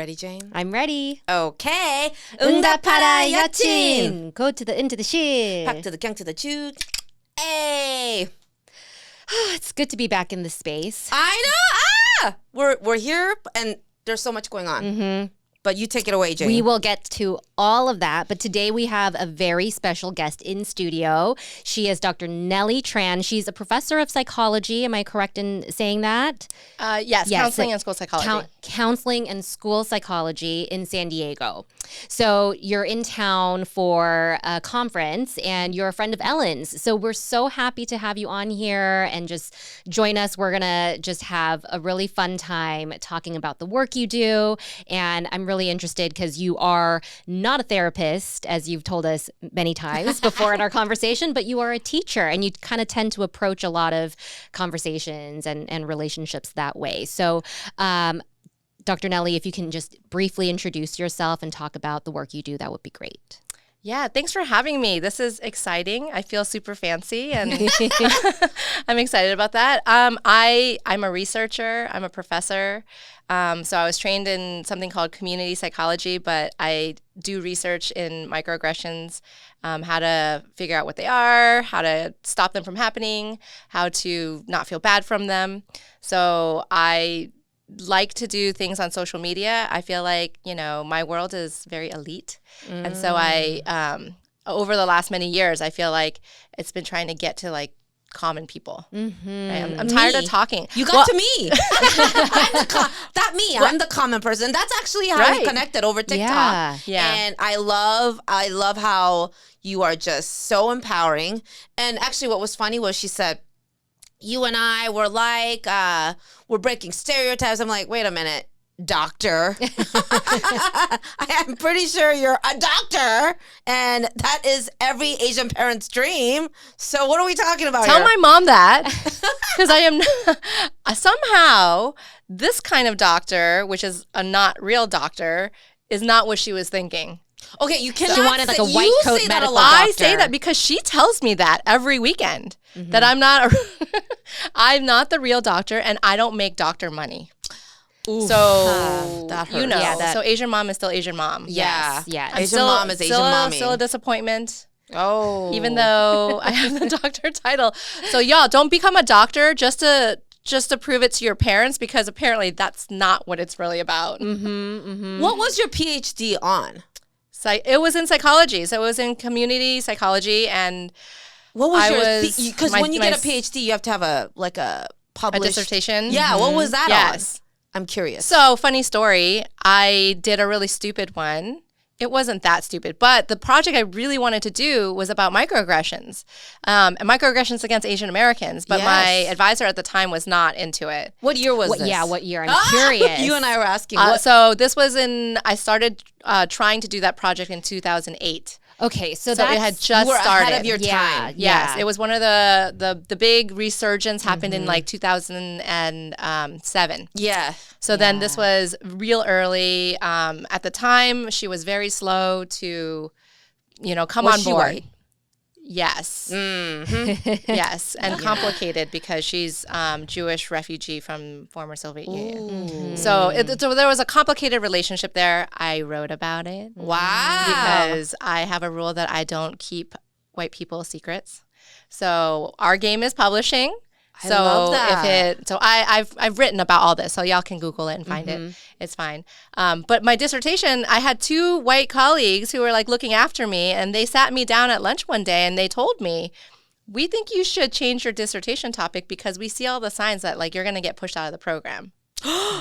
ready, Jane? I'm ready. Okay. 응답하라 여친. Go to the into the shit. 팍 to the 경 to the 주. Hey. It's good to be back in the space. I know. We're here and there's so much going on. Mm-hmm. But you take it away, Jane. We will get to all of that, but today we have a very special guest in studio. She is Dr. Nellie Tran. She's a professor of psychology. Am I correct in saying that? Yes, counseling and school psychology. Counseling and school psychology in San Diego. So you're in town for a conference and you're a friend of Ellen's. So we're so happy to have you on here and just join us. We're going to just have a really fun time talking about the work you do. And I'm really interested because you are not a therapist, as you've told us many times before in our conversation, but you are a teacher and you kind of tend to approach a lot of conversations and relationships that way. So, Dr. Nellie, if you can just briefly introduce yourself and talk about the work you do, that would be great. Yeah, thanks for having me. This is exciting. I feel super fancy and I'm excited about that. I'm a researcher. I'm a professor. So I was trained in something called community psychology, but I do research in microaggressions, how to figure out what they are, how to stop them from happening, how to not feel bad from them. So I like to do things on social media. I feel like, my world is very elite. And so I, over the last many years, I feel like it's been trying to get to like common people. Mm-hmm. Right? I'm tired of talking. You got to me. I'm the common person. That's actually how we connected over TikTok. Yeah. And I love how you are just so empowering. And actually what was funny was she said, you and I were like, we're breaking stereotypes. I'm like, wait a minute, doctor. I'm pretty sure you're a doctor. And that is every Asian parent's dream. So what are we talking about Tell here? my mom that. Because I am somehow this kind of doctor, which is a not real doctor, is not what she was thinking. Okay, you cannot. She wanted like a white coat medical doctor. I say that because she tells me that every weekend, that I'm not the real doctor and I don't make doctor money. Oof. So that hurts. So Asian mom is still Asian mom. Yeah. Yes. Asian mom is Asian mommy. Still a disappointment. Oh. Even though I have the doctor title. So y'all, don't become a doctor just to prove it to your parents, because apparently that's not what it's really about. What was your PhD on? It was in psychology. So it was in community psychology. And what was because when you get a PhD, you have to have a published a dissertation. Yeah, what was that Yes. on? I'm curious. So funny story. I did a really stupid one. It wasn't that stupid, but the project I really wanted to do was about microaggressions, and microaggressions against Asian Americans. But my advisor at the time was not into it. What year was this? Yeah, what year? I'm curious. You and I were asking. So this was I started trying to do that project in 2008. Okay, so it had just started. Ahead of your time. Yes, it was one of the big resurgence happened in like 2007. Yeah. So then this was real early. At the time, she was very slow to, come on board. White? Yes. Mm-hmm. Yes, and complicated because she's Jewish refugee from former Soviet Union. So there was a complicated relationship there. I wrote about it. Wow. Because I have a rule that I don't keep white people's secrets. So our game is publishing. I love that. I've written about all this, so y'all can Google it and find it. It's fine. But my dissertation, I had two white colleagues who were like looking after me, and they sat me down at lunch one day and they told me, we think you should change your dissertation topic because we see all the signs that like you're going to get pushed out of the program.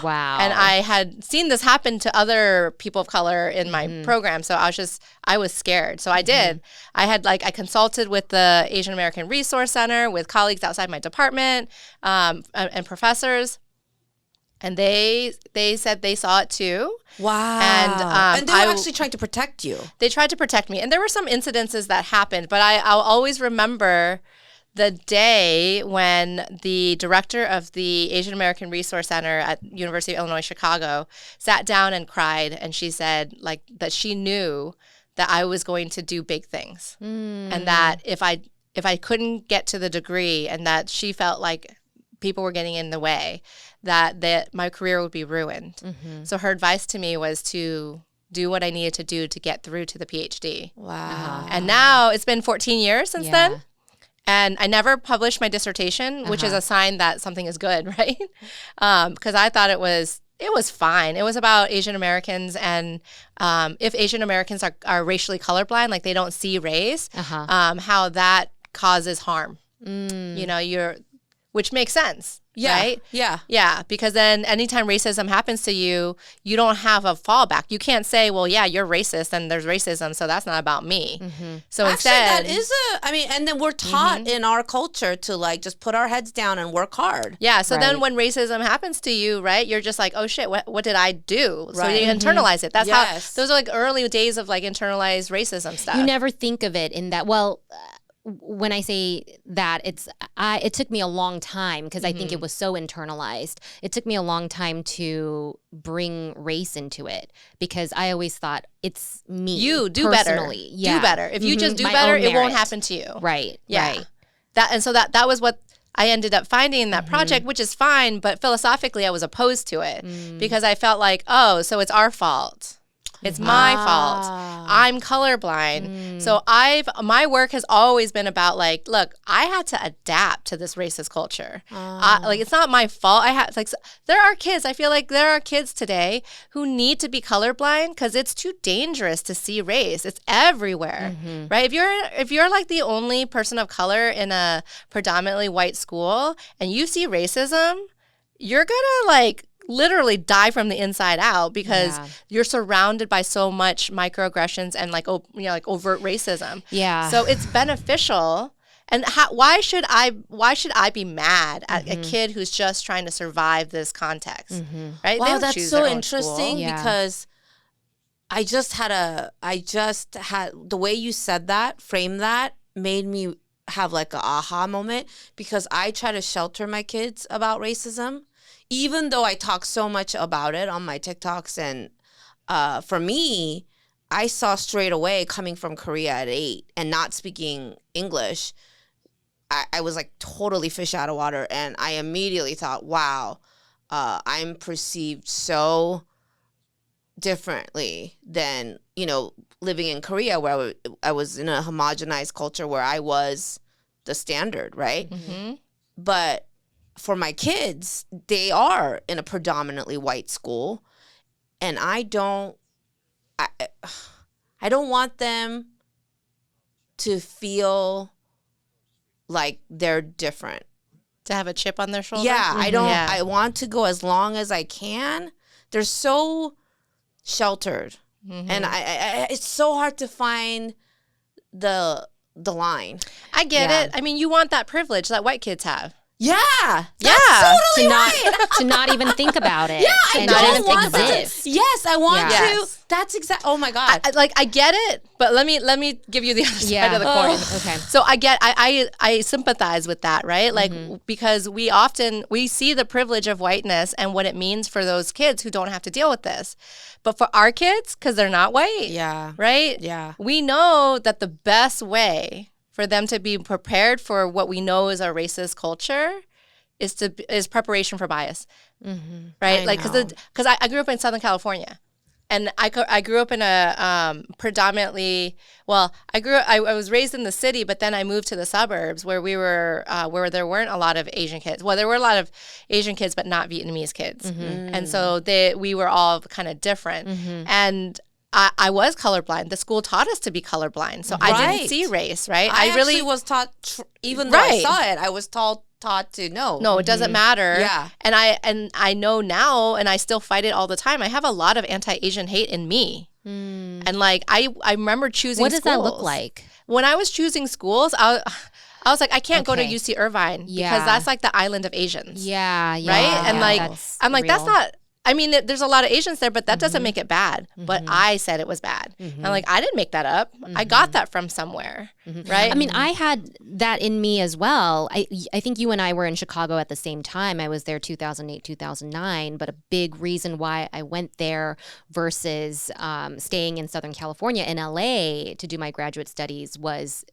Wow. And I had seen this happen to other people of color in my program. So I was scared. So I did. I consulted with the Asian American Resource Center, with colleagues outside my department, and professors. And they said they saw it too. Wow. And they were actually trying to protect you. They tried to protect me. And there were some incidences that happened, but I'll always remember the day when the director of the Asian American Resource Center at University of Illinois Chicago sat down and cried, and she said like that she knew that I was going to do big things, and that if I couldn't get to the degree, and that she felt like people were getting in the way, that my career would be ruined. So her advice to me was to do what I needed to do to get through to the PhD. Wow. And now it's been 14 years since Yeah. then. And I never published my dissertation, which is a sign that something is good, right? Because I thought it was fine. It was about Asian Americans, and if Asian Americans are racially colorblind, like they don't see race, how that causes harm. You know, which makes sense. Yeah. Right? Yeah. Yeah. Because then anytime racism happens to you, you don't have a fallback. You can't say, well, yeah, you're racist and there's racism, so that's not about me. So Actually, instead, that is and then we're taught in our culture to like just put our heads down and work hard. yeah. So then Right. when racism happens to you, right, you're just like, oh shit, what did I do? So Right. you internalize it. That's Yes. how, those are like early days of like internalized racism stuff. You never think of it in that. Well, when I say that, it took me a long time because I think it was so internalized. It took me a long time to bring race into it because I always thought it's me. You do better. Personally. Yeah. Do better. If you just do My better, own it won't merit. happen to you. Right. Yeah. Right. That was what I ended up finding in that project, which is fine, but philosophically I was opposed to it because I felt like, oh, so it's our fault. It's my fault. I'm colorblind. So my work has always been about like, look, I had to adapt to this racist culture. Like it's not my fault. There are kids. I feel like there are kids today who need to be colorblind because it's too dangerous to see race. It's everywhere, right? If you're like the only person of color in a predominantly white school and you see racism, you're gonna like literally die from the inside out because you're surrounded by so much microaggressions and like like overt racism. Yeah. So it's beneficial. And why should I be mad at a kid who's just trying to survive this context? Right? They Wow, don't that's choose so their own school. interesting Yeah. because I just had the way you said that, frame that, made me have like a aha moment because I try to shelter my kids about racism. Even though I talk so much about it on my TikToks, and for me, I saw straight away coming from Korea at 8 and not speaking English, I was like totally fish out of water, and I immediately thought, wow, I'm perceived so differently than, living in Korea where I was in a homogenized culture where I was the standard, right? But for my kids, they are in a predominantly white school, and I don't want them to feel like they're different. To have a chip on their shoulder? Yeah, I don't. Yeah. I want to go as long as I can. They're so sheltered, and I it's so hard to find the line. I get Yeah. it. I mean, you want that privilege that white kids have. Yeah, Yeah. that's totally to not right. to not even think about it. Yeah, I and not don't even want exist. to. Yes, I want Yeah. to. Yes. That's exactly. Oh my god. I get it, but let me give you the other side of the coin. Okay. So I sympathize with that, right? Like because we see the privilege of whiteness and what it means for those kids who don't have to deal with this. But for our kids, because they're not white, Yeah. right? Yeah. We know that the best way for them to be prepared for what we know is a racist culture is preparation for bias, right? I Like know. because I grew up in Southern California. And I grew up in a predominantly, well, I was raised in the city, but then I moved to the suburbs where where there weren't a lot of Asian kids. Well, there were a lot of Asian kids, but not Vietnamese kids. And so we were all kind of different. And I was colorblind. The school taught us to be colorblind. So I Right. didn't see race, right? I really was taught, even though I Right. saw it, I was taught to know. No, it doesn't matter. Yeah. And I know now, and I still fight it all the time. I have a lot of anti-Asian hate in me. And like I remember choosing What does that look schools. like? When I was choosing schools, I was like, I can't go to Okay. UC Irvine Yeah. because that's like the island of Asians. Yeah, yeah. Right? And yeah, like that's I'm like, that's real. not I mean, there's a lot of Asians there, but that doesn't make it bad. But I said it was bad. And like, I didn't make that up. I got that from somewhere, right? I mean, I had that in me as well. I think you and I were in Chicago at the same time. I was there 2008, 2009. But a big reason why I went there versus staying in Southern California in LA to do my graduate studies was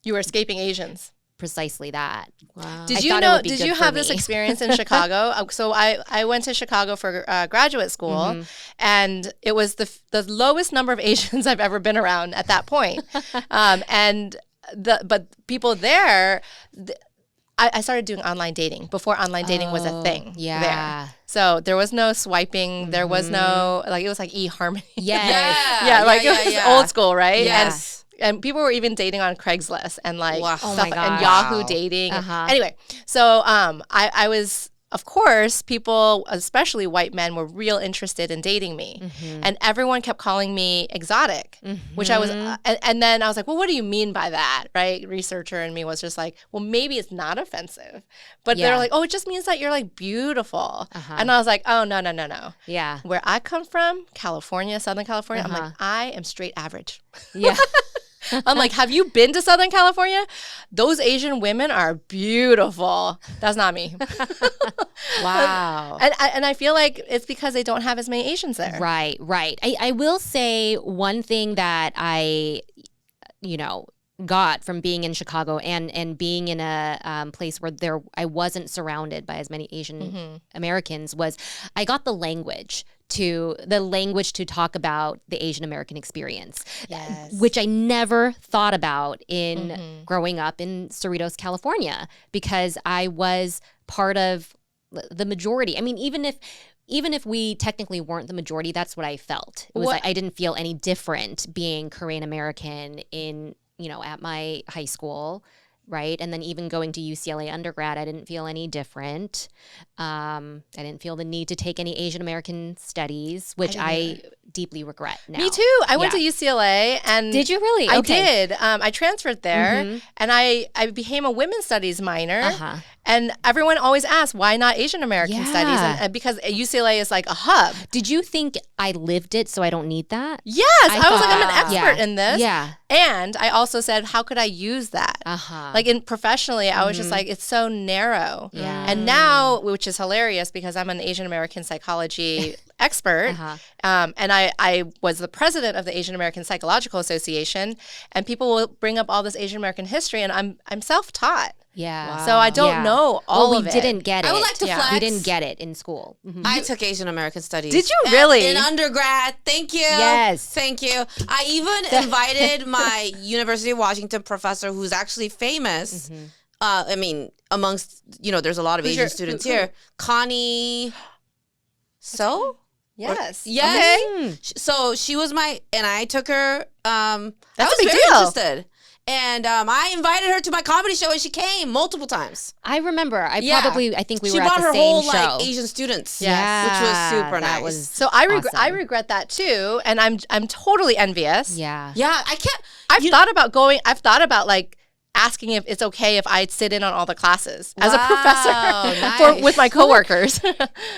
you were escaping Asians. precisely that. Wow. Did I you thought it know? would be Did good you for have this me. experience in Chicago? So I went to Chicago for graduate school, and it was the lowest number of Asians I've ever been around at that point. But people there. I started doing online dating before online dating was a thing. Yeah. There. So there was no swiping. There was no it was like eHarmony. Yes. Yeah, like it was old school, right? Yes. And people were even dating on Craigslist and like Wow. Oh stuff my and gosh. Yahoo dating. Anyway, so I was, of course, people, especially white men, were real interested in dating me, and everyone kept calling me exotic, which I was. And then I was like, well, what do you mean by that, right? Researcher in me was just like, well, maybe it's not offensive, but they're like, oh, it just means that you're like beautiful, and I was like, oh no. Yeah. Where I come from, California, Southern California, I'm like, I am straight average. Yeah. I'm like, have you been to Southern California? Those Asian women are beautiful. That's not me. Wow. And I feel like it's because they don't have as many Asians there. Right. I will say one thing that I, got from being in Chicago and being in a place where I wasn't surrounded by as many Asian Americans was I got the language to talk about the Asian American experience, which I never thought about in growing up in Cerritos, California, because I was part of the majority. I mean, even if we technically weren't the majority, that's what I felt. It was I didn't feel any different being Korean American at my high school, right? And then even going to UCLA undergrad, I didn't feel any different. I didn't feel the need to take any Asian American studies, which I deeply regret now. Me too. I went to UCLA and did you really? I Okay. did. I transferred there and I became a women's studies minor. And everyone always asks, why not Asian American studies? And because UCLA is like a hub. Did you think I lived it, so I don't need that? Yes. I was like, I'm an expert in this. Yeah. And I also said, how could I use that? Like professionally, I was just like, it's so narrow. Yeah. And now, which is hilarious because I'm an Asian American psychology expert, and I was the president of the Asian American Psychological Association, and people will bring up all this Asian American history, and I'm self-taught. Yeah. Wow. So I don't know all of it. We didn't get it. I would like to flex. We didn't get it in school. I took Asian American Studies. Did you really? In undergrad. Thank you. Yes. Thank you. I even invited my University of Washington professor who's actually famous. I mean, amongst, there's a lot of Asian students here. Connie So? Yes. Yes. Okay. So she was and I took her. I was a big very deal. interested. And I invited her to my comedy show, and she came multiple times. I remember. I think we she were brought at the her same whole show. Asian students. Yeah. Which was super nice. That was So I awesome. regret that too, and I'm totally envious. Yeah. Yeah, I can't. I've thought about going. I've thought about like asking if it's okay if I sit in on all the classes as a professor nice. with my coworkers.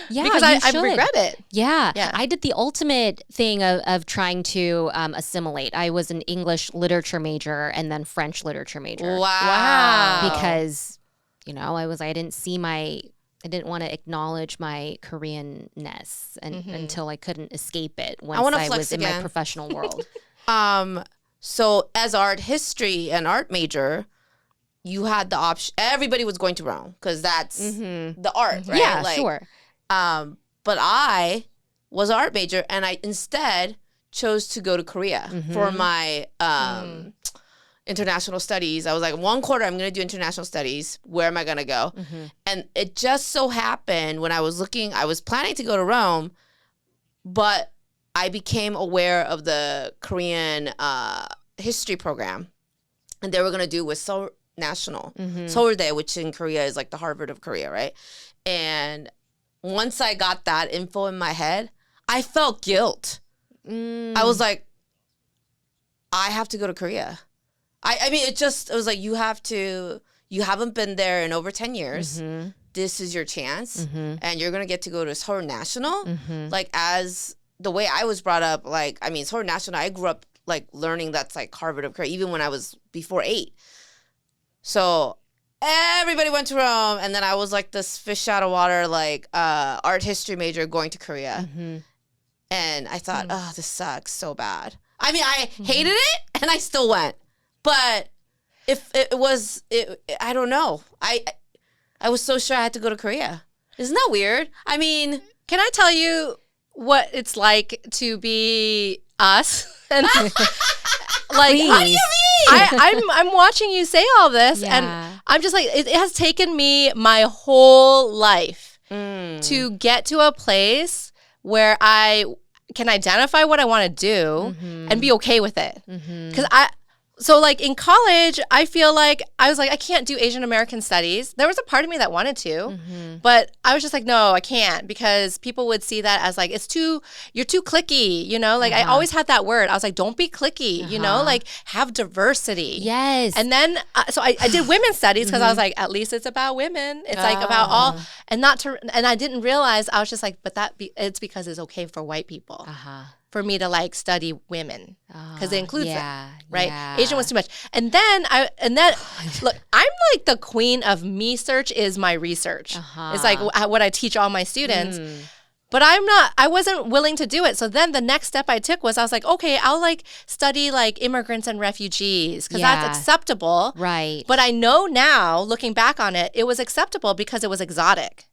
Yeah, because you I should. regret it. Yeah. Yeah. I did the ultimate thing of trying to assimilate. I was an English literature major and then French literature major. Wow. Because, I didn't want to acknowledge my Koreanness until I couldn't escape it once wanna I flex was in my again. professional world. So as art history and art major, you had the option. Everybody was going to Rome because that's the art, right? Yeah, sure. But I was an art major, and I instead chose to go to Korea for my international studies. I was like, 1 quarter, I'm going to do international studies. Where am I going to go? And it just so happened when I was looking, I was planning to go to Rome, but I became aware of the Korean history program, and they were going to do with Seoul National, Seouldae, which in Korea is like the Harvard of Korea, right? And once I got that info in my head, I felt guilt. I was like, I have to go to Korea. I mean, it was like, you haven't been there in over 10 years. This is your chance, and you're going to get to go to Seoul National. Like, as the way I was brought up, like, I mean, Seoul National, I grew up like learning that's like Harvard of Korea, even when I was before 8. So everybody went to Rome, and then I was like this fish out of water, like art history major going to Korea. And I thought, this sucks so bad. I mean, I hated it, and I still went. But if it was, I don't know. I was so sure I had to go to Korea. Isn't that weird? I mean, can I tell you what it's like to be us? And like, Please. what do you mean? I'm watching you say all this, and I'm just like, it has taken me my whole life to get to a place where I can identify what I want to do and be okay with it. Because so like in college, I feel like I was like, I can't do Asian American studies. There was a part of me that wanted to, but I was just like, no, I can't, because people would see that as like, you're too cliquey, you know? Like I always had that word. I was like, don't be cliquey, you know? Like have diversity. Yes. And then, so I did women's studies because I was like, at least it's about women. It's like about all, and I didn't realize, I was just like, but it's because it's okay for white people. For me to like study women because it includes them, right? Yeah. Asian was too much. And then look, I'm like the queen of me search is my research. It's like what I teach all my students. But I wasn't willing to do it. So then the next step I took was I was like, okay, I'll like study like immigrants and refugees because that's acceptable. Right. But I know now, looking back on it, it was acceptable because it was exotic.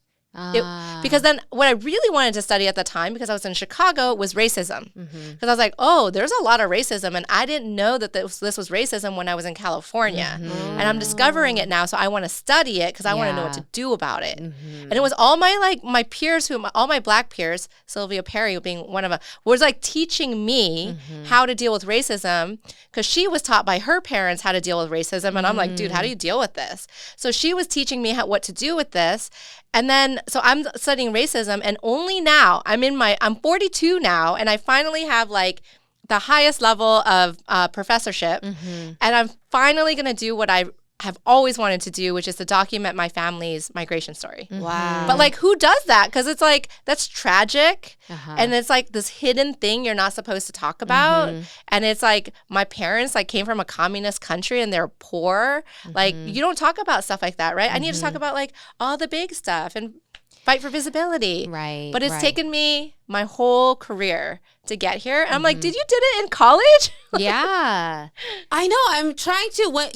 Because then what I really wanted to study at the time, because I was in Chicago, was racism. Because I was like, oh, there's a lot of racism. And I didn't know that this was racism when I was in California. And I'm discovering it now. So I want to study it because I want to know what to do about it. And it was all my peers, all my black peers, Sylvia Perry being one of them, was like teaching me how to deal with racism, because she was taught by her parents how to deal with racism. And I'm like, dude, how do you deal with this? So she was teaching me what to do with this. And then, so I'm studying racism, and only now, I'm 42 now, and I finally have like the highest level of professorship, and I'm finally going to do what I have always wanted to do, which is to document my family's migration story. Wow. But like, who does that? Because it's like, that's tragic. And it's like this hidden thing you're not supposed to talk about. And it's like, my parents like came from a communist country and they're poor. Like, you don't talk about stuff like that, right? I need to talk about like all the big stuff and fight for visibility. Right. But it's taken me my whole career to get here. And I'm like, did you did it in college? Yeah. I know. I'm trying to. Why?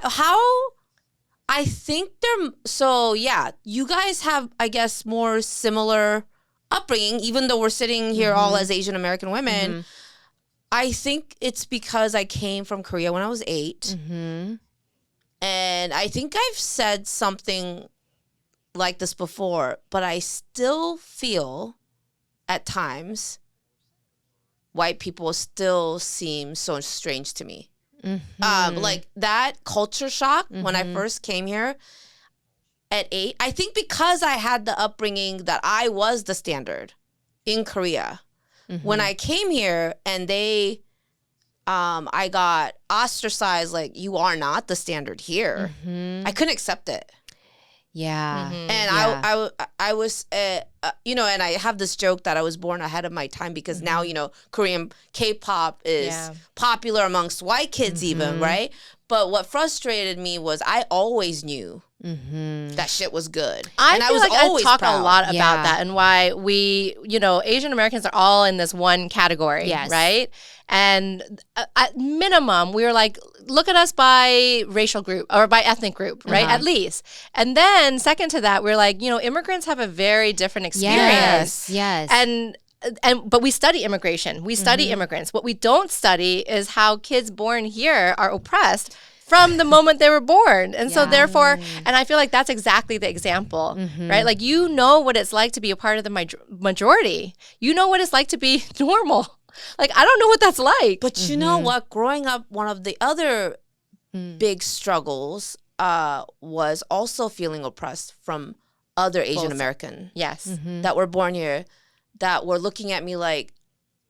How? I think they're. So yeah, you guys have, I guess, more similar upbringing. Even though we're sitting here all as Asian American women, I think it's because I came from Korea when I was 8, and I think I've said something like this before, but I still feel at times white people still seem so strange to me. Like that culture shock when I first came here at 8, I think because I had the upbringing that I was the standard in Korea. When I came here and I got ostracized, like, you are not the standard here. I couldn't accept it. Yeah. And I was, and I have this joke that I was born ahead of my time because now, Korean K-pop is popular amongst white kids even, right? But what frustrated me was I always knew that shit was good. I feel was like always I talk proud. a lot about that and why we, Asian Americans are all in this one category, right? And at minimum, we were like, look at us by racial group or by ethnic group, right? At least. And then second to that, we're like, immigrants have a very different experience. Yes. But we study immigration. We study immigrants. What we don't study is how kids born here are oppressed from the moment they were born. And so therefore, and I feel like that's exactly the example, right? Like, you know what it's like to be a part of the majority. You know what it's like to be normal. Like, I don't know what that's like. But you know what? Growing up, one of the other big struggles was also feeling oppressed from other Asian American that were born here, that were looking at me like,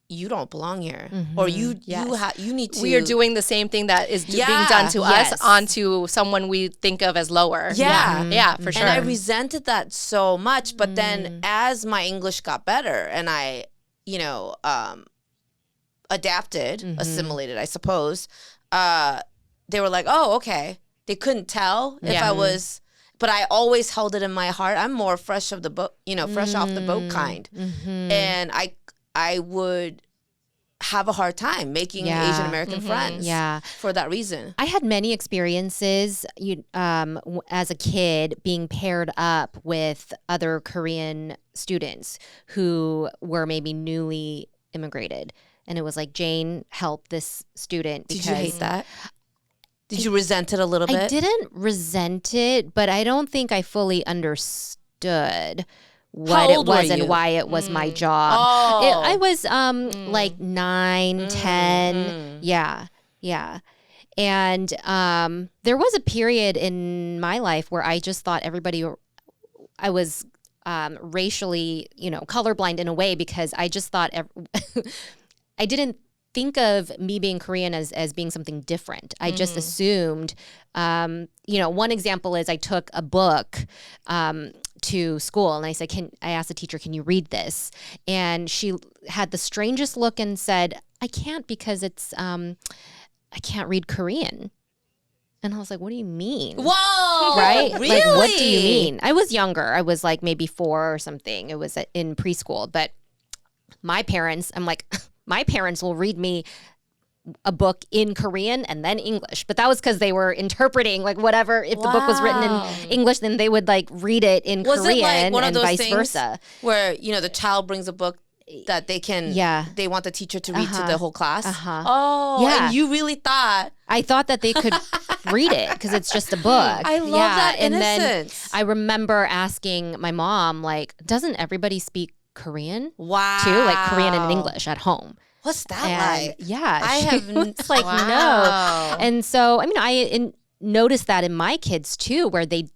you don't belong here, or you need to. We are doing the same thing that is being done to us onto someone we think of as lower. Yeah, for sure. And I resented that so much. But then, as my English got better, and I, adapted, assimilated, I suppose, they were like, oh, okay. They couldn't tell if I was, but I always held it in my heart. I'm more fresh off the boat kind. And I would have a hard time making Yeah. Asian American friends. Yeah. For that reason. I had many experiences as a kid being paired up with other Korean students who were maybe newly immigrated. And it was like, Jane, help this student. Did you hate that? Did you resent it a little bit? I didn't resent it, but I don't think I fully understood what it was and why it was my job. Oh. I was like 9, 10. Yeah. And there was a period in my life where I just thought I was racially, colorblind in a way, because I just thought I didn't think of me being Korean as being something different. I just assumed, one example is I took a book to school and I asked the teacher, can you read this? And she had the strangest look and said, I can't, because it's, I can't read Korean. And I was like, what do you mean? Whoa! Right? Really? Like, what do you mean? I was younger. I was like maybe 4 or something. It was in preschool. But my parents will read me a book in Korean and then English. But that was because they were interpreting like whatever. If the book was written in English, then they would like read it in Korean, it like one of and those vice things versa. Where, the child brings a book that they can, they want the teacher to read to the whole class? Oh, Yeah. and you really thought. I thought that they could read it because it's just a book. I love that innocence. And then I remember asking my mom, like, doesn't everybody speak Korean? Wow. Too? Like Korean and English at home. What's that And like? yeah. I have It's like, wow. no. And so, I noticed that in my kids too, where they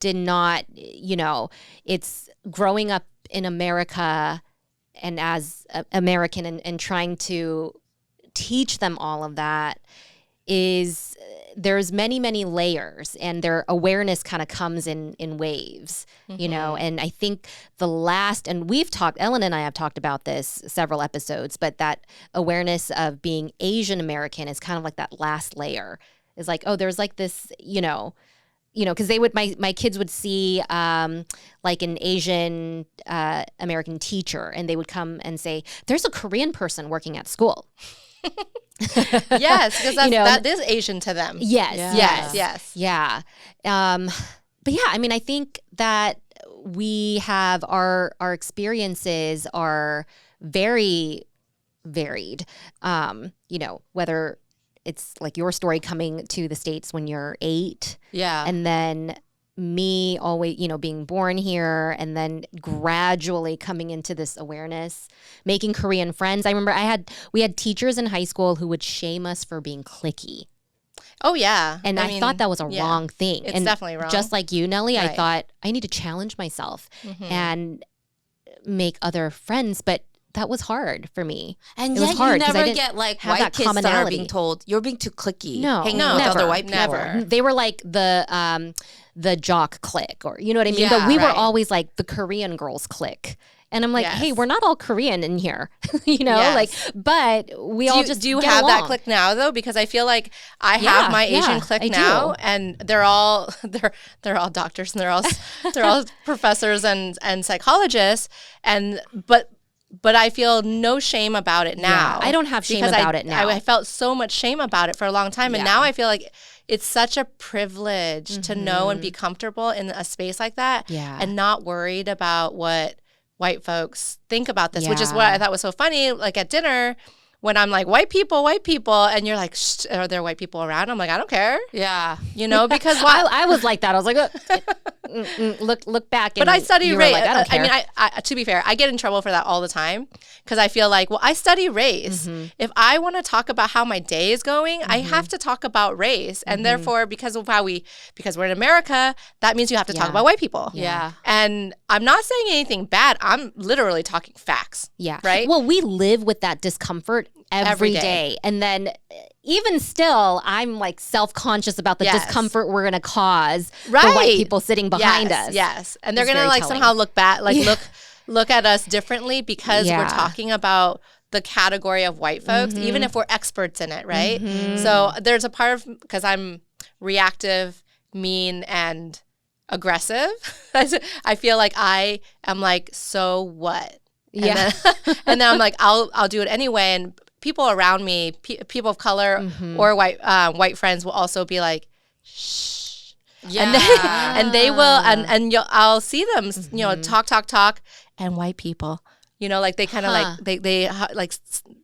did not, it's growing up in America and as American and trying to teach them all of that is there's many, many layers, and their awareness kind of comes in waves, and I think and Ellen and I have talked about this several episodes, but that awareness of being Asian American is kind of like that last layer. Is like, oh, there's like this, because my kids would see like an Asian American teacher, and they would come and say, there's a Korean person working at school. Yes, because that is Asian to them. Yes. Yeah. But yeah, I think that we have our experiences are very varied. Whether it's like your story coming to the States when you're 8. Yeah. And then me always, being born here and then gradually coming into this awareness, making Korean friends. I remember we had teachers in high school who would shame us for being cliquey. Oh, yeah. And I thought that was a wrong thing. It's definitely wrong. Just like you, Nellie, Right. I thought I need to challenge myself and make other friends. But that was hard for me. And it yet was hard you 'cause I never didn't get like have white that kids that are commonality. being told, you're being too cliquey. No, hanging no, with other never, white people. never. They were like the jock clique, or you know what I mean? Yeah, but we were right. always like the Korean girls clique. And I'm like, Yes. hey, we're not all Korean in here, Yes. but we all just do you get have that along. clique now though? Because I feel like I Yeah, have my Asian yeah, clique I now, do. and they're all doctors and they're all professors and psychologists, but I feel no shame about it now. I don't have shame because about it now. I felt so much shame about it for a long time, and Yeah. now I feel like it's such a privilege to know and be comfortable in a space like that, Yeah. and not worried about what white folks think about this, which is what Yeah. I thought was so funny. Like at dinner, when I'm like, white people, and you're like, shh, are there white people around? I'm like, I don't care. Yeah. Because I was like that. I was like, look back. But and I study you were race. Like, I don't care. I to be fair, I get in trouble for that all the time because I feel like, well, I study race. If I want to talk about how my day is going, I have to talk about race, and therefore, because we're in America, that means you have to talk Yeah. about white people. Yeah. And I'm not saying anything bad. I'm literally talking facts. Yeah. Right? Well, we live with that discomfort every day. And then even still, I'm like self-conscious about the Yes. discomfort we're going to cause the Right. white people sitting behind Yes, us. Yes. And they're It's going to very like telling. somehow look back, like look at us differently because we're Yeah. talking about the category of white folks, even if we're experts in it, right? So there's a part of, because I'm reactive, mean, and aggressive, I feel like I am like, so what? And Yeah. then, and then I'm like, I'll do it anyway. And people around me, people of color or white friends will also be like, shh. Yeah. And they will, I'll see them, talk, and white people, like they kind of like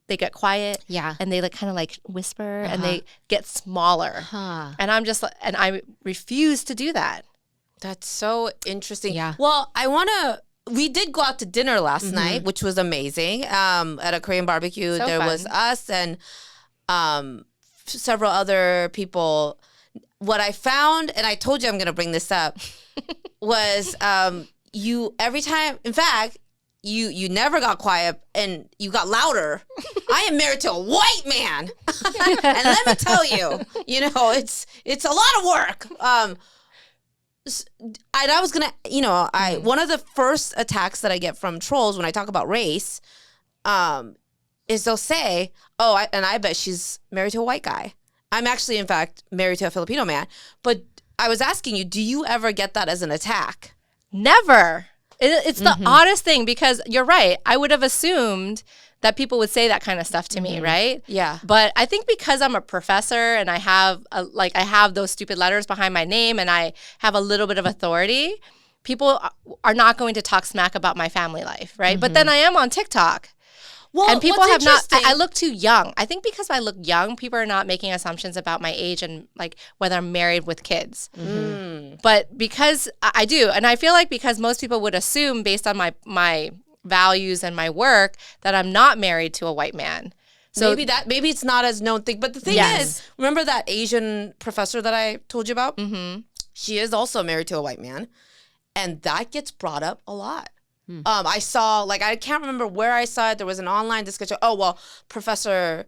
they get quiet, and they like kind of like whisper, and they get smaller, and I'm just, and I refuse to do that. That's so interesting. Yeah. Well, we did go out to dinner last night, which was amazing. At a Korean barbecue, So there fun. was us and several other people. What I found, and I told you I'm going to bring this up, was you every time. In fact, you never got quiet and you got louder. I am married to a white man, and let me tell you, it's a lot of work. And I was gonna, one of the first attacks that I get from trolls when I talk about race, is they'll say, "Oh, I bet she's married to a white guy." I'm actually, in fact, married to a Filipino man. But I was asking you, do you ever get that as an attack? Never. It's the oddest thing, because you're right. I would have assumed that people would say that kind of stuff to me, right? Yeah. But I think because I'm a professor and I have I have those stupid letters behind my name and I have a little bit of authority, people are not going to talk smack about my family life, right? But then I am on TikTok. Well, And people what's have not, interesting- I look too young. I think because I look young, people are not making assumptions about my age and like whether I'm married with kids. But because I do, and I feel like because most people would assume based on my values and my work that I'm not married to a white man. So maybe it's not as known thing. But the thing Yes. is, remember that Asian professor that I told you about? Mm-hmm. She is also married to a white man. And that gets brought up a lot. I saw, I can't remember where I saw it. There was an online discussion. Oh, well, Professor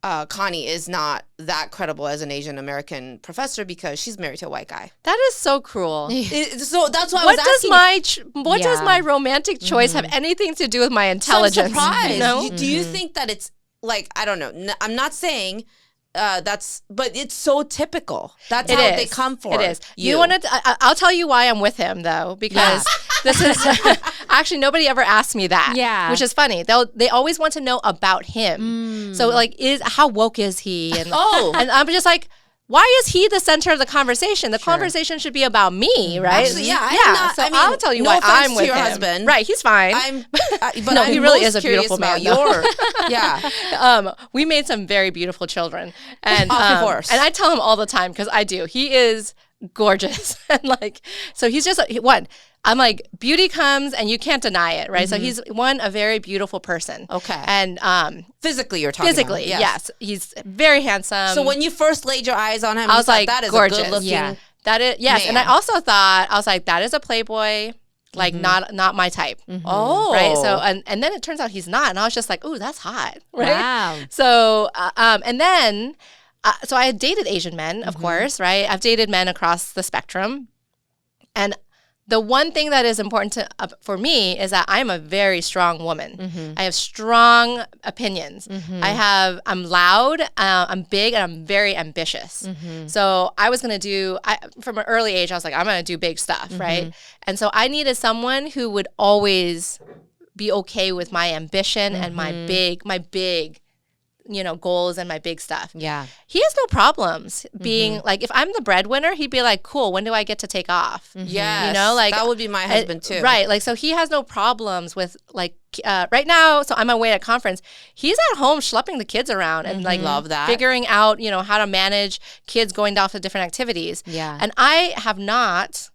Connie is not that credible as an Asian American professor because she's married to a white guy. that is so cruel. So that's why I What was does asking. what does my romantic choice have anything to do with my intelligence? So I'm surprised. You know? Do you think that it's I don't know. I'm not saying but it's so typical. That's It how is. they come for It is. you. You want to? I'll tell you why I'm with him though, because this is actually nobody ever asked me that. Yeah. which is funny. They always want to know about him. So how woke is he? And and I'm just like, why is he the center of the conversation? The conversation should be about me, right? Actually, yeah, I'm not- So I mean, I'll tell you no why offense I'm to with your him. husband. Right? He's fine. But No, I'm he really most is a curious beautiful about man, your We made some very beautiful children, and Of course. and I tell him all the time because I do. He is gorgeous, and so he's just one. I'm like, beauty comes and you can't deny it, right? So he's a very beautiful person. Okay. And physically you're talking physically, about. yes, he's very handsome. So when you first laid your eyes on him, I you was thought, like, that is gorgeous. a good looking. Yeah. That is yes, and I Man. also thought I was like, that is a playboy, not my type. Oh. Right. So and then it turns out he's not, and I was just like, ooh, that's hot. Right. Wow. So and then so I had dated Asian men, of course, right? I've dated men across the spectrum, and the one thing that is important for me is that I'm a very strong woman. I have strong opinions. I'm loud, I'm big, and I'm very ambitious. So I was going to from an early age, I was like, I'm going to do big stuff, right? And so I needed someone who would always be okay with my ambition and my big, goals and my big stuff. Yeah. He has no problems being like, if I'm the breadwinner, he'd be like, cool, when do I get to take off? Yes. That would be my husband too. Right. So he has no problems with right now. So I'm away at a conference. He's at home schlepping the kids around and Love that. figuring out, how to manage kids going off to different activities. Yeah. And I have not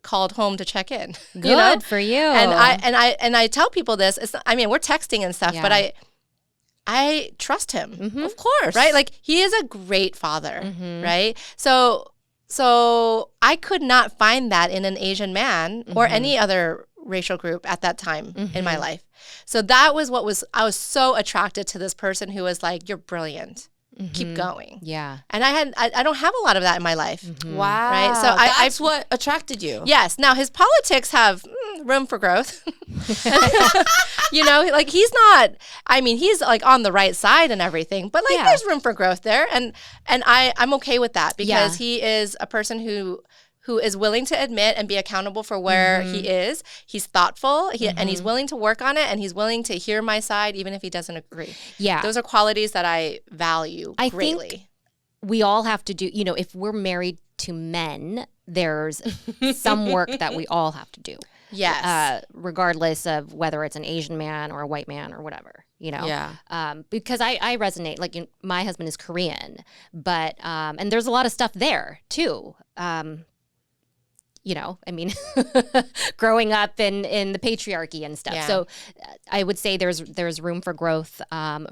called home to check in. Good for you. And I tell people this. We're texting and stuff, Yeah. but I trust him. Of course. Right? He is a great father, right? So I could not find that in an Asian man or any other racial group at that time in my life. So that was I was so attracted to this person who was like, you're brilliant. Keep going. Yeah. And I don't have a lot of that in my life. Wow. Right? So that's what attracted you. Yes. Now his politics have room for growth. He's not. He's on the right side and everything, but there's room for growth there, and I'm okay with that because he is a person who who is willing to admit and be accountable for where he is. He's thoughtful, and he's willing to work on it, and he's willing to hear my side even if he doesn't agree. Yeah. Those are qualities that I value greatly. Think we all have to do, if we're married to men, there's some work that we all have to do. Yes. Regardless of whether it's an Asian man or a white man or whatever, Yeah. Because I resonate, like my husband is Korean, but, and there's a lot of stuff there too. Growing up in the patriarchy and stuff. Yeah. So I would say there's room for growth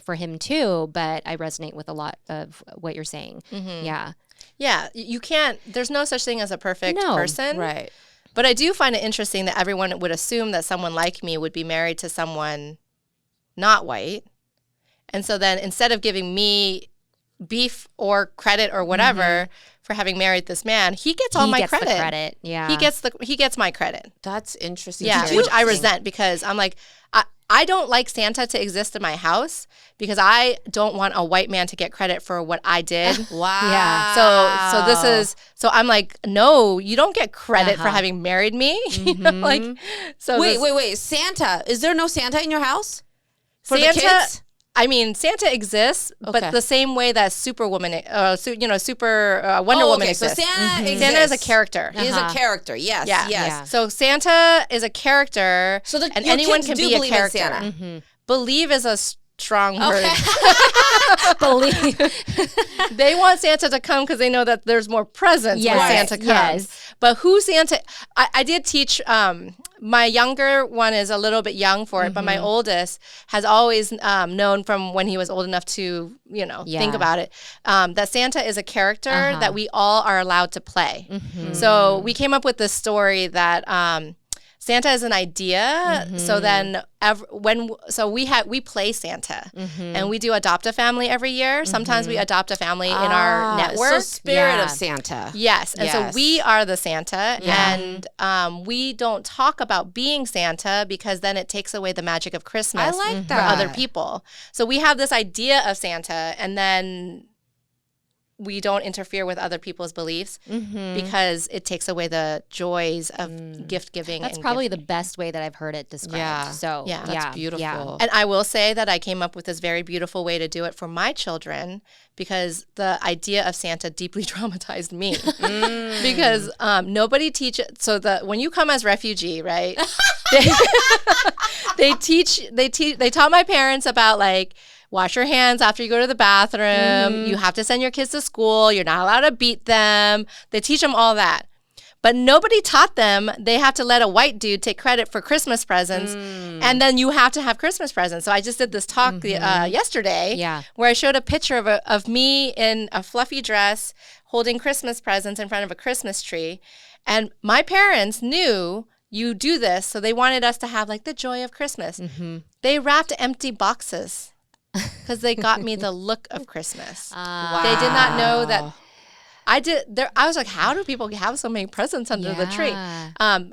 for him too, but I resonate with a lot of what you're saying. Yeah. Yeah, you can't, there's no such thing as a perfect person. Right. But I do find it interesting that everyone would assume that someone like me would be married to someone not white. And so then instead of giving me beef or credit or whatever for having married this man, he gets all my credit. The credit. Yeah. He gets my credit. That's interesting. Yeah, which I resent because I'm like, I don't like Santa to exist in my house because I don't want a white man to get credit for what I did. Wow. Yeah. So I'm like, no, you don't get credit for having married me. Wait. Santa, is there no Santa in your house? For Santa, the kids? I mean, Santa exists, but the same way that Wonder Woman exists. So Santa exists. Santa is a character. He is a character. Yes. Yeah. Yes. Yeah. So Santa is a character, So and your anyone kids can do be a believe in character. Santa. Believe is a strong word. Believe. They want Santa to come because they know that there's more presents when Santa comes. Yes. But who Santa? I did teach. My younger one is a little bit young for it, but my oldest has always known from when he was old enough to think about it that Santa is a character that we all are allowed to play. So we came up with this story that Santa is an idea. So then we play Santa and we do adopt a family every year. Sometimes we adopt a family in our network. So spirit of Santa. Yes. And so we are the Santa and we don't talk about being Santa because then it takes away the magic of Christmas I like for that. other people. So we have this idea of Santa and then we don't interfere with other people's beliefs because it takes away the joys of gift giving. That's probably the best way that I've heard it described. Yeah. So That's beautiful. Yeah. And I will say that I came up with this very beautiful way to do it for my children because the idea of Santa deeply traumatized me. Because nobody teaches. So when you come as refugee, right? They taught my parents about like, wash your hands after you go to the bathroom. You have to send your kids to school. You're not allowed to beat them. They teach them all that. But nobody taught them they have to let a white dude take credit for Christmas presents. And then you have to have Christmas presents. So I just did this talk yesterday where I showed a picture of me in a fluffy dress holding Christmas presents in front of a Christmas tree. And my parents knew you do this. So they wanted us to have like the joy of Christmas. They wrapped empty boxes. Because they got me the look of Christmas. Wow. They did not know that I did. I was like, how do people have so many presents under the tree?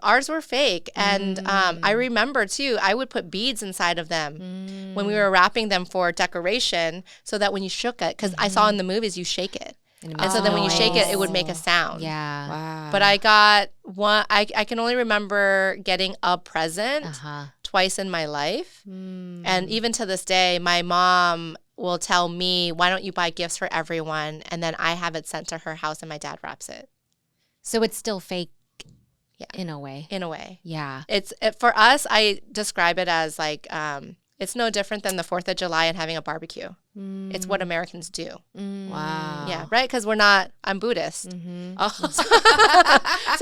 Ours were fake. And I remember, too, I would put beads inside of them when we were wrapping them for decoration so that when you shook it, because I saw in the movies you shake it. And so then when you shake it, it would make a sound. Yeah. Wow. But I got one. I can only remember getting a present twice in my life. And even to this day, my mom will tell me, why don't you buy gifts for everyone? And then I have it sent to her house and my dad wraps it. So it's still fake in a way. In a way. Yeah. For us, I describe it as like, it's no different than the 4th of July and having a barbecue. It's what Americans do. Wow. Yeah, right? Because I'm Buddhist. So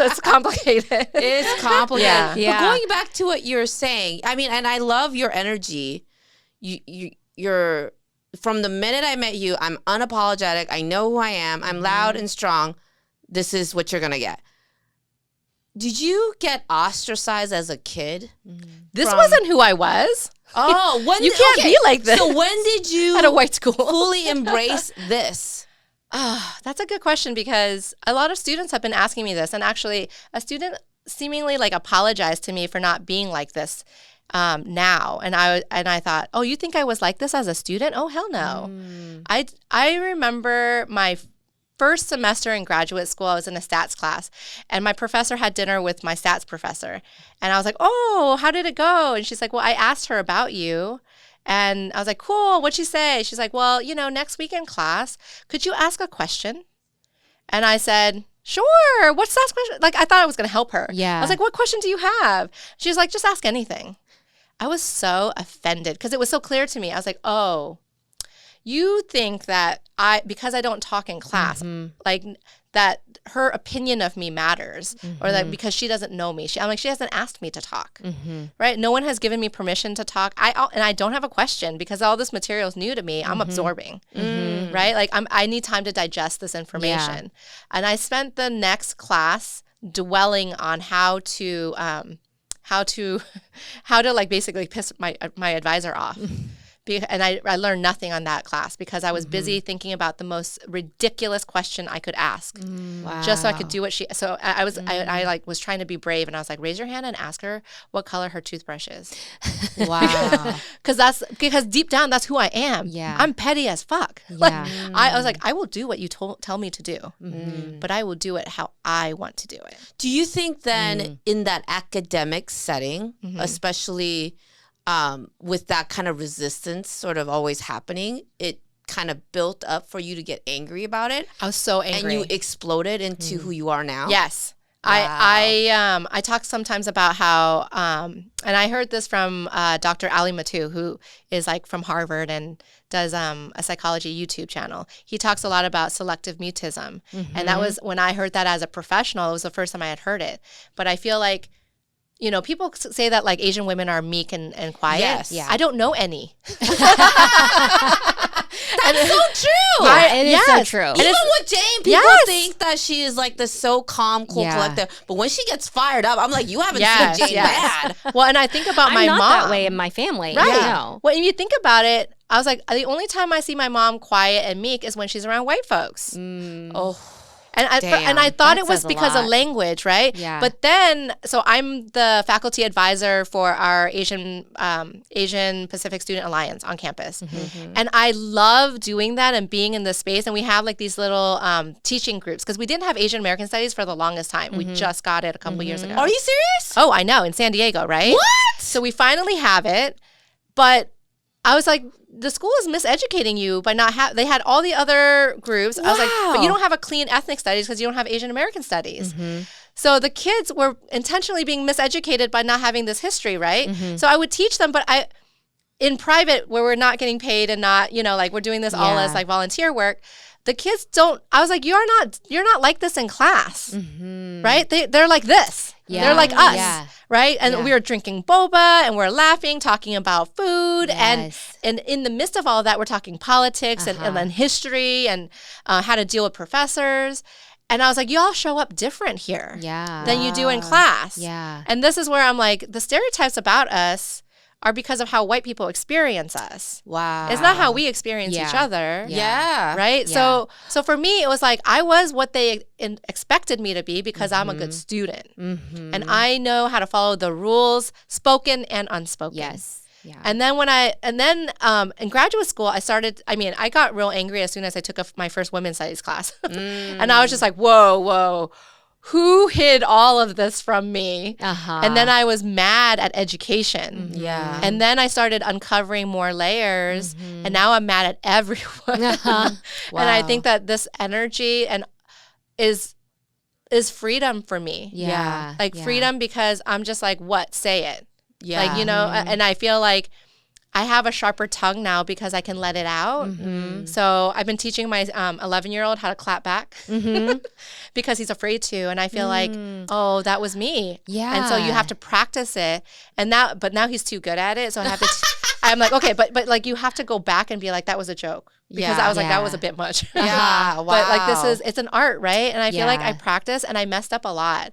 it's complicated. It's complicated. Yeah. But going back to what you're saying, I mean, and I love your energy. You're from the minute I met you, I'm unapologetic. I know who I am. I'm loud and strong. This is what you're going to get. Did you get ostracized as a kid? This wasn't who I was. Oh, when you can't be like this. So when did you at a white school fully embrace this? That's a good question because a lot of students have been asking me this, and actually, a student seemingly like apologized to me for not being like this now, and I thought, oh, you think I was like this as a student? Oh, hell no. I remember my first semester in graduate school, I was in a stats class, and my professor had dinner with my stats professor. And I was like, oh, how did it go? And she's like, well, I asked her about you. And I was like, cool, what'd she say? She's like, well, next week in class, could you ask a question? And I said, sure, what's that question? Like, I thought I was going to help her. Yeah. I was like, what question do you have? She was like, just ask anything. I was so offended because it was so clear to me. I was like, oh, you think that because I don't talk in class, like that her opinion of me matters, or that because she doesn't know me. I'm like, she hasn't asked me to talk, right? No one has given me permission to talk. And I don't have a question because all this material is new to me. I'm absorbing, right? Like I need time to digest this information. Yeah. And I spent the next class dwelling on how to like basically piss my advisor off. And I learned nothing on that class because I was busy thinking about the most ridiculous question I could ask, just so I could do what she. So I was trying to be brave, and I was like, raise your hand and ask her what color her toothbrush is. Wow. Because deep down that's who I am. Yeah. I'm petty as fuck. Yeah. Like, I was like, I will do what you tell me to do, but I will do it how I want to do it. Do you think then in that academic setting, especially with that kind of resistance sort of always happening, it kind of built up for you to get angry about it? I was so angry. And you exploded into who you are now? Yes. Wow. I talk sometimes about how, and I heard this from Dr. Ali Mattu, who is like from Harvard and does a psychology YouTube channel. He talks a lot about selective mutism. And that was, when I heard that as a professional, it was the first time I had heard it. But I feel like, people say that like Asian women are meek and quiet. Yes. Yeah. I don't know any. That's so true. It is so true. Even with Jane, people think that she is like the so calm, cool, collective. But when she gets fired up, I'm like, you haven't seen Jane bad. Well, and I think about my I'm mom. not that way in my family. Right. No. Well, if you think about it, I was like, the only time I see my mom quiet and meek is when she's around white folks. Oh. And I thought it was because of language, right? Yeah. But then, so I'm the faculty advisor for our Asian Pacific Student Alliance on campus. And I love doing that and being in this space. And we have like these little teaching groups because we didn't have Asian American Studies for the longest time. We just got it a couple years ago. Are you serious? Oh, I know, in San Diego, right? What? So we finally have it. But I was like, the school is miseducating you by not they had all the other groups. I was like, but you don't have a clean ethnic studies because you don't have Asian American studies. So the kids were intentionally being miseducated by not having this history, right? So I would teach them, but in private where we're not getting paid and not, like we're doing this all as like volunteer work. The kids don't. I was like, you're not like this in class, right? They're like this. Yeah. They're like us, Yeah. right? And we were drinking boba and we're laughing, talking about food, and in the midst of all of that, we're talking politics and then history and how to deal with professors. And I was like, y'all show up different here than you do in class. Yeah. And this is where I'm like, the stereotypes about us are because of how white people experience us. Wow. It's not how we experience each other. Yeah. Right? Yeah. So for me, it was like I was what they expected me to be because I'm a good student. And I know how to follow the rules, spoken and unspoken. Yes. Yeah. And then in graduate school, I got real angry as soon as I took my first women's studies class. And I was just like, whoa. Who hid all of this from me? And then I was mad at education. Yeah. And then I started uncovering more layers, and now I'm mad at everyone. And I think that this energy is freedom for me. Yeah. Like freedom because I'm just like, what? Say it. Yeah. Like, and I feel like I have a sharper tongue now because I can let it out. So I've been teaching my 11-year-old how to clap back because he's afraid to. And I feel like, oh, that was me. Yeah. And so you have to practice it. But now he's too good at it. So I have to, I'm like, okay, but like you have to go back and be like, that was a joke. Because I was like, that was a bit much. Yeah. Wow. But like it's an art, right? And I feel like I practice and I messed up a lot.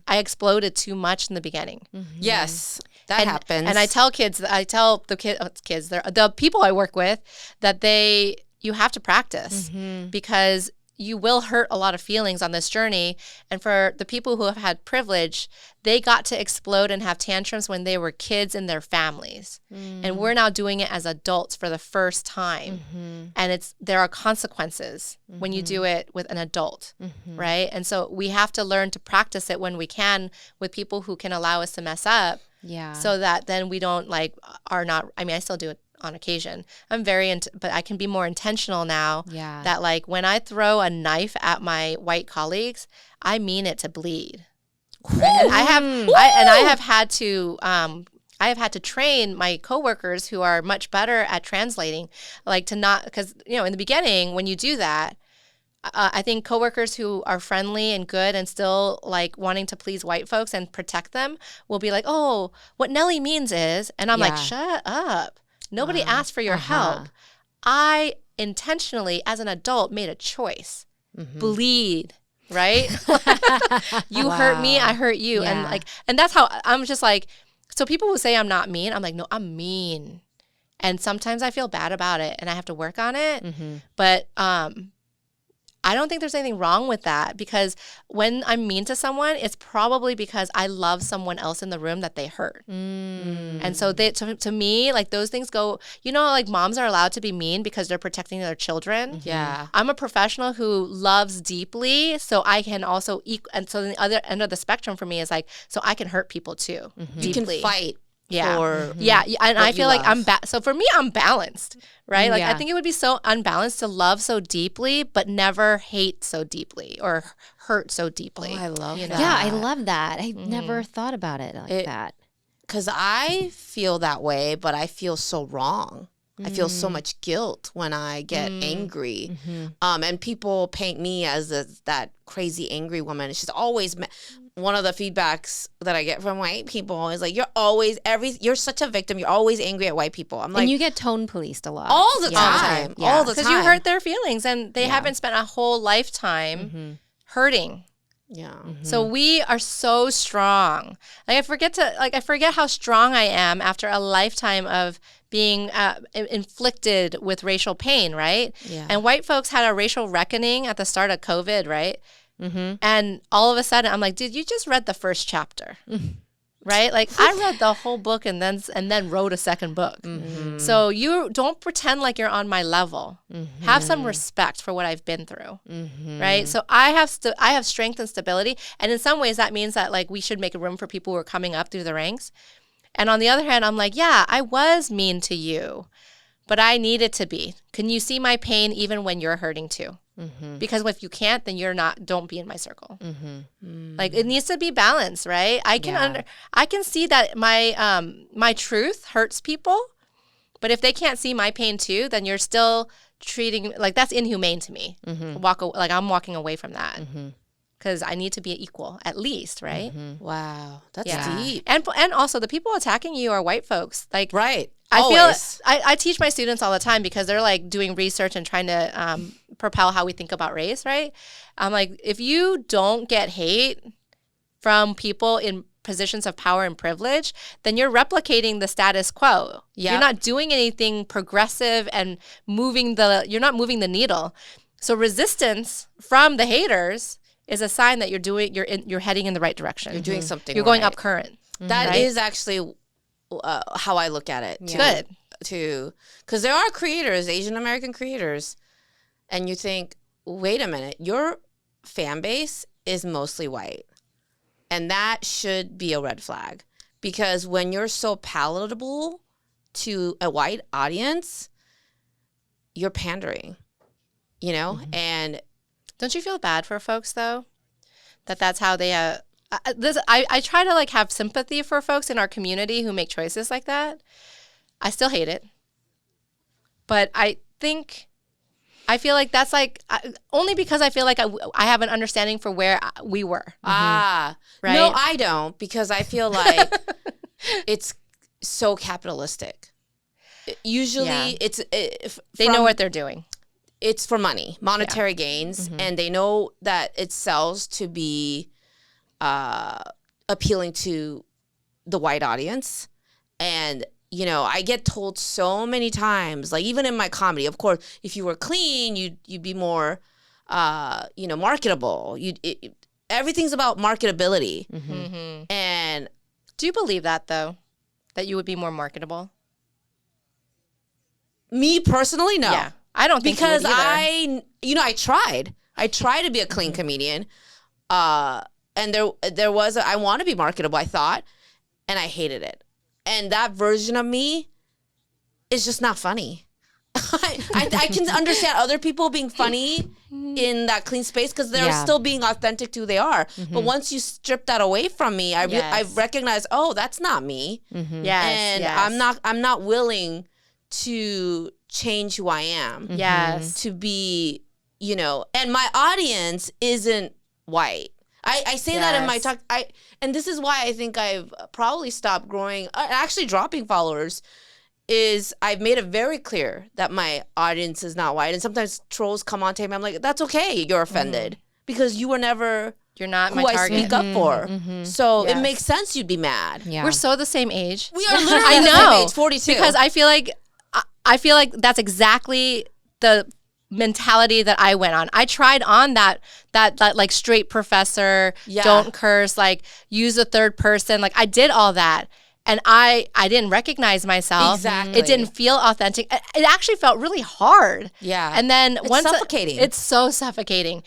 I exploded too much in the beginning. Yes. That happens. And I tell the kids, the people I work with that you have to practice because you will hurt a lot of feelings on this journey. And for the people who have had privilege, they got to explode and have tantrums when they were kids in their families. And we're now doing it as adults for the first time. And there are consequences when you do it with an adult, right? And so we have to learn to practice it when we can with people who can allow us to mess up. Yeah. So that then we don't I still do it on occasion. I'm but I can be more intentional now. Yeah. That like when I throw a knife at my white colleagues, I mean it to bleed. Right? And I have had to train my coworkers who are much better at translating, like to not, because in the beginning when you do that, I think coworkers who are friendly and good and still like wanting to please white folks and protect them will be like, oh, what Nellie means is, and I'm like, shut up. Nobody asked for your help. I intentionally, as an adult, made a choice. Bleed, right? You hurt me, I hurt you. Yeah. And that's how I'm just like, so people who say I'm not mean, I'm like, no, I'm mean. And sometimes I feel bad about it and I have to work on it. But I don't think there's anything wrong with that, because when I'm mean to someone, it's probably because I love someone else in the room that they hurt. And so to me, like those things go, like moms are allowed to be mean because they're protecting their children. Yeah. I'm a professional who loves deeply, so I can also and so the other end of the spectrum for me is like, so I can hurt people too. You can Deeply. fight. Yeah. Yeah. And I feel like so for me, I'm balanced, right? Like I think it would be so unbalanced to love so deeply, but never hate so deeply or hurt so deeply. Oh, I love that. Yeah, I love that. I never thought about it like that. Because I feel that way, but I feel so wrong. I feel so much guilt when I get angry. And people paint me as that crazy angry woman. She's always... One of the feedbacks that I get from white people is like, you're such a victim. You're always angry at white people. I'm like, and you get tone policed a lot. all the time. Yeah. All the time. Because you hurt their feelings and they haven't spent a whole lifetime hurting. Yeah. So we are so strong. Like I forget how strong I am after a lifetime of being inflicted with racial pain, right? Yeah. And white folks had a racial reckoning at the start of COVID, right? And all of a sudden, I'm like, dude, you just read the first chapter, right? Like I read the whole book and then wrote a second book. So you don't pretend like you're on my level. Have some respect for what I've been through, right? So I have strength and stability, and in some ways that means that like we should make room for people who are coming up through the ranks. And on the other hand, I'm like, yeah, I was mean to you, but I needed to be. Can you see my pain even when you're hurting too? Because if you can't, then don't be in my circle. Like it needs to be balanced, right? I can see that my truth hurts people, but if they can't see my pain too, then you're still treating like that's inhumane to me. I'm walking away from that. Because I need to be equal, at least, right? Wow, that's deep. And also, the people attacking you are white folks. Like, right. I teach my students all the time because they're like doing research and trying to propel how we think about race, right? I'm like, if you don't get hate from people in positions of power and privilege, then you're replicating the status quo. Yep. You're not doing anything progressive and you're not moving the needle. So resistance from the haters is a sign that you're heading in the right direction. You're doing something. You're going right. up current. That is actually how I look at it. Good. Because there are creators, Asian American creators, and you think, wait a minute, your fan base is mostly white, and that should be a red flag. Because when you're so palatable to a white audience, you're pandering, and. Don't you feel bad for folks though, that's how they? I try to like have sympathy for folks in our community who make choices like that. I still hate it, but I feel like that's like only because I feel like I have an understanding for where we were. Right? No, I don't, because I feel like it's so capitalistic. Usually, they know what they're doing. It's for money, monetary gains, and they know that it sells to be appealing to the white audience. And, I get told so many times, like even in my comedy, of course, if you were clean, you'd be more marketable. Everything's about marketability. And Do you believe that, though? That you would be more marketable? me personally, no. Yeah. I don't think Because you would either. I tried. I tried to be a clean comedian. And there was I want to be marketable, I thought, and I hated it. And that version of me is just not funny. I can understand other people being funny in that clean space because they're still being authentic to who they are. But once you strip that away from me, I recognize, oh, that's not me. Yes. And I'm not willing to change who I am. Yes. To be, and my audience isn't white. I say that in my talk. And this is why I think I've probably stopped growing, actually dropping followers, is I've made it very clear that my audience is not white. And sometimes trolls come on to me. I'm like, that's okay. You're offended because you were never You're not who my I target. speak up for. So it makes sense you'd be mad. Yeah. We're so the same age. We are literally I the know. same age, 42. Because I feel like that's exactly the mentality that I went on. I tried on that like straight professor, don't curse, like use a third person. Like I did all that. And I didn't recognize myself. Exactly. It didn't feel authentic. It actually felt really hard. Yeah. And then It's suffocating. It's so suffocating.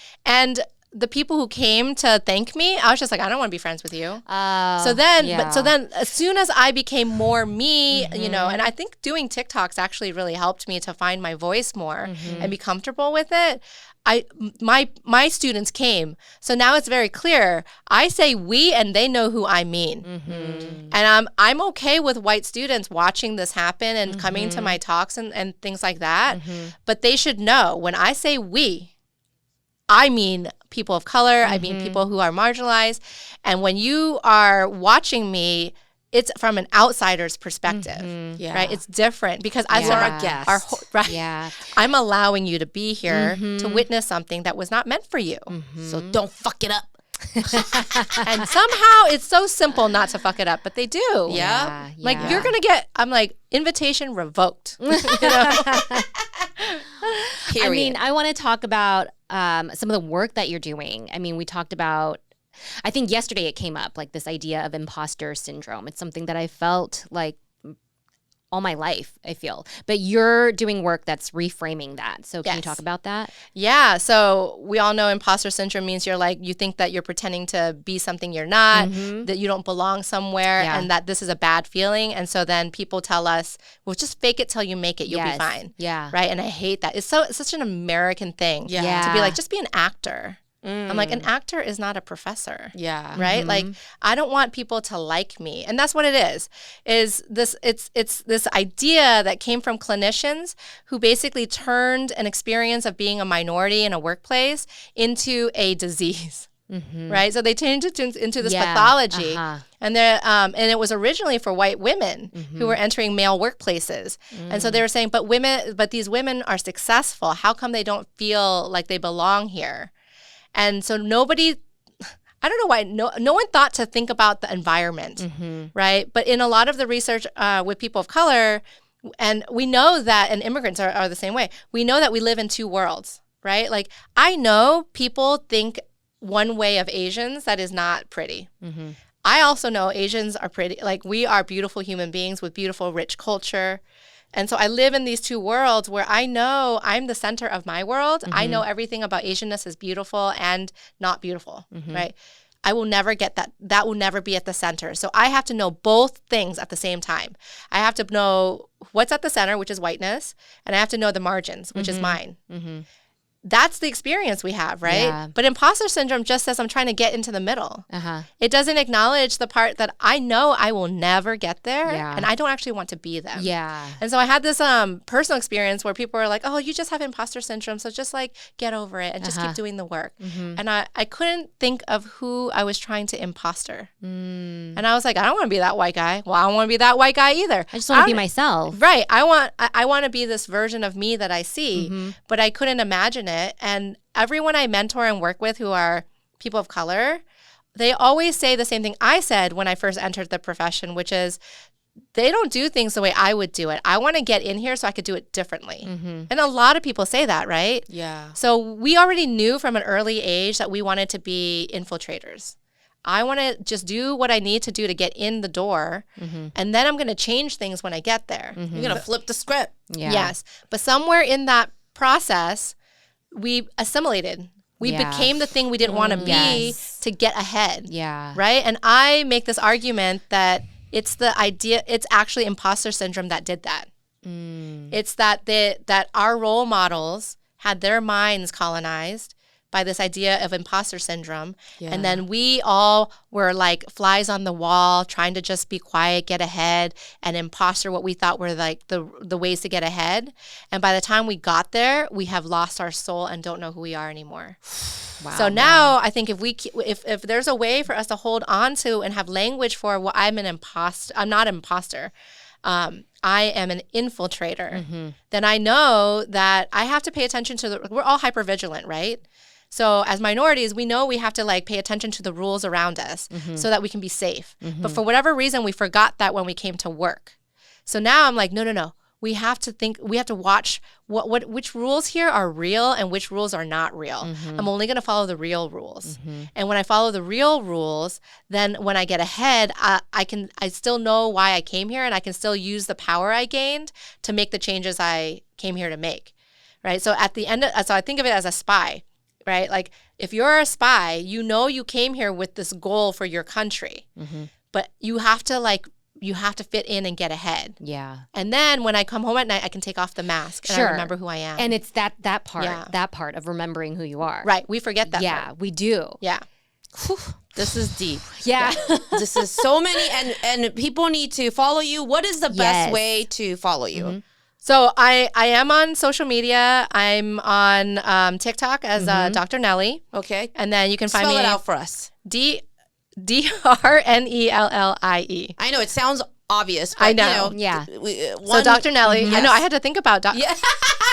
The people who came to thank me, I was just like, I don't want to be friends with you. So then as soon as I became more me, and I think doing TikToks actually really helped me to find my voice more and be comfortable with it. My students came. So now it's very clear. I say we and they know who I mean. And I'm okay with white students watching this happen and coming to my talks and things like that. But they should know when I say we, I mean people of color, I mean people who are marginalized. And when you are watching me, it's from an outsider's perspective, right? It's different because as our guest. I'm allowing you to be here to witness something that was not meant for you. So don't fuck it up. And somehow it's so simple not to fuck it up, but they do. Like you're going to get, I'm like, invitation revoked. Period. I mean, I want to talk about some of the work that you're doing. I mean, we talked about, I think yesterday it came up, like this idea of imposter syndrome. It's something that I felt like all my life, I feel. But you're doing work that's reframing that. So can you talk about that? Yeah. So we all know imposter syndrome means you think that you're pretending to be something you're not, that you don't belong somewhere, and that this is a bad feeling. And so then people tell us, well, just fake it till you make it. You'll be fine. Right. And I hate that. It's such an American thing to be like, just be an actor. I'm like, an actor is not a professor. Right? Like, I don't want people to like me. And that's what it is this, it's this idea that came from clinicians who basically turned an experience of being a minority in a workplace into a disease. Right? So they changed it into this pathology. And it was originally for white women who were entering male workplaces. And so they were saying, but these women are successful. How come they don't feel like they belong here? And so I don't know why, no one thought to think about the environment, right? But in a lot of the research with people of color, and we know that, and immigrants are the same way, we know that we live in two worlds, right? Like, I know people think one way of Asians that is not pretty. I also know Asians are pretty, like, we are beautiful human beings with beautiful, rich culture. And so I live in these two worlds where I know I'm the center of my world. I know everything about Asianness is beautiful and not beautiful, right? I will never get that. That will never be at the center. So I have to know both things at the same time. I have to know what's at the center, which is whiteness, and I have to know the margins, which is mine. That's the experience we have, right? Yeah. But imposter syndrome just says I'm trying to get into the middle. It doesn't acknowledge the part that I know I will never get there, and I don't actually want to be them. And so I had this personal experience where people were like, oh, you just have imposter syndrome, so just like get over it and just keep doing the work. And I couldn't think of who I was trying to imposter. And I was like, I don't want to be that white guy. Well, I don't want to be that white guy either. I just want to be myself. Right. I want to be this version of me that I see, but I couldn't imagine it. And everyone I mentor and work with who are people of color, they always say the same thing I said when I first entered the profession, which is they don't do things the way I would do it. I want to get in here so I could do it differently. And a lot of people say that, right? Yeah. So we already knew from an early age that we wanted to be infiltrators. I want to just do what I need to do to get in the door, and then I'm going to change things when I get there. You're going to flip the script. Yeah. Yes. But somewhere in that process, we assimilated. We Yeah. became the thing we didn't want to be Yes. to get ahead. Yeah. Right? And I make this argument that it's the idea, it's actually imposter syndrome that did that. It's that that our role models had their minds colonized by this idea of imposter syndrome. Yeah. And then we all were like flies on the wall, trying to just be quiet, get ahead, and imposter what we thought were like the ways to get ahead. And by the time we got there, we have lost our soul and don't know who we are anymore. Wow. So now I think if there's a way for us to hold on to and have language for, well, I'm not an imposter. I am an infiltrator. Then I know that I have to pay attention to we're all hypervigilant, right? So as minorities, we know we have to like pay attention to the rules around us so that we can be safe. But for whatever reason, we forgot that when we came to work. So now I'm like, no. We have to watch which rules here are real and which rules are not real. I'm only going to follow the real rules. And when I follow the real rules, then when I get ahead, I still know why I came here, and I can still use the power I gained to make the changes I came here to make. Right? So at the end, so I think of it as a spy, right? Like if you're a spy, you know you came here with this goal for your country. But you have to fit in and get ahead. Yeah. And then when I come home at night, I can take off the mask and I remember who I am. And it's that part of remembering who you are. Right. We forget that Yeah, part. we do. Yeah. This is deep. Yeah. This is so many, and people need to follow you. What is the best Yes. way to follow you? So I am on social media. I'm on TikTok as Dr. Nellie. Okay. And then you can find Spell me it out for us. DrNellie. I know it sounds obvious, but I know. Yeah. So Dr. Nellie. I know I had to think about Yeah,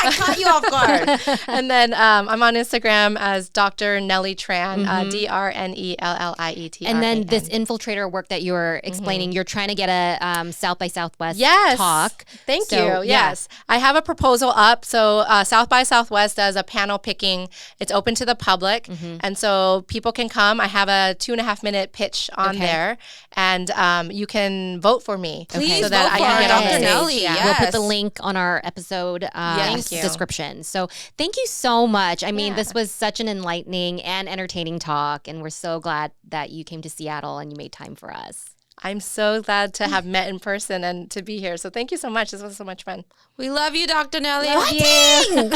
I caught you off guard. And then I'm on Instagram as Dr. Nellie Tran, DrNellietran. And then this infiltrator work that you're explaining, you're trying to get a South by Southwest talk. Thank So, you. yeah. Yes. I have a proposal up. So South by Southwest does a panel picking. It's open to the public. And so people can come. I have a 2.5-minute pitch on there. And you can vote for me. Please so that vote I can for get on Dr. the stage. Nellie. Yeah. We'll put Yes. the link on our episode Thank you. description. So thank you so much. I mean, Yeah. this was such an enlightening and entertaining talk, and we're so glad that you came to Seattle and you made time for us. I'm so glad to have met in person and to be here. So thank you so much. This was so much fun. We love you, Dr. Nellie. Love you.